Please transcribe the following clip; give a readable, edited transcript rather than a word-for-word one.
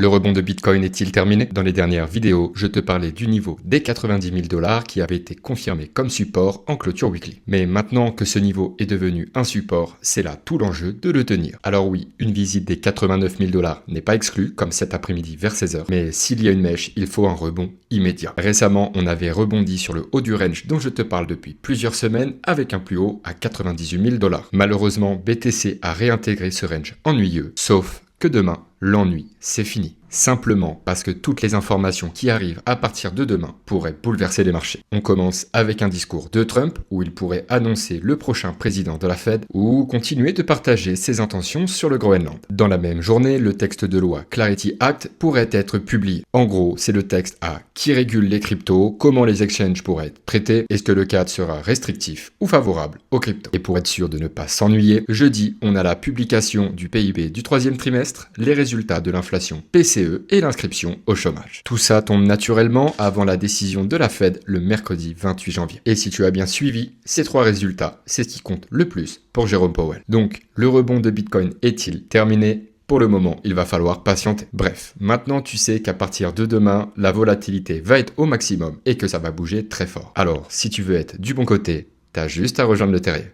Le rebond de Bitcoin est-il terminé? Dans les dernières vidéos, je te parlais du niveau des 90 000 $ qui avait été confirmé comme support en clôture weekly. Mais maintenant que ce niveau est devenu un support, c'est là tout l'enjeu de le tenir. Alors oui, une visite des 89 000 $ n'est pas exclue, comme cet après-midi vers 16h, mais s'il y a une mèche, il faut un rebond immédiat. Récemment, on avait rebondi sur le haut du range dont je te parle depuis plusieurs semaines avec un plus haut à 98 000 $. Malheureusement, BTC a réintégré ce range ennuyeux, sauf que demain, l'ennui, c'est fini. Simplement parce que toutes les informations qui arrivent à partir de demain pourraient bouleverser les marchés. On commence avec un discours de Trump où il pourrait annoncer le prochain président de la Fed ou continuer de partager ses intentions sur le Groenland. Dans la même journée, le texte de loi Clarity Act pourrait être publié. En gros, c'est le texte A qui régule les cryptos, comment les exchanges pourraient être traités, est-ce que le cadre sera restrictif ou favorable aux cryptos. Et pour être sûr de ne pas s'ennuyer, jeudi, on a la publication du PIB du troisième trimestre, les résultats de l'inflation PCE et l'inscription au chômage. Tout ça tombe naturellement avant la décision de la Fed le mercredi 28 janvier. Et si tu as bien suivi, ces trois résultats, c'est ce qui compte le plus pour Jérôme Powell. Donc, le rebond de Bitcoin est-il terminé? Pour le moment, il va falloir patienter. Bref, maintenant tu sais qu'à partir de demain, la volatilité va être au maximum et que ça va bouger très fort. Alors, si tu veux être du bon côté, t'as juste à rejoindre le terrier.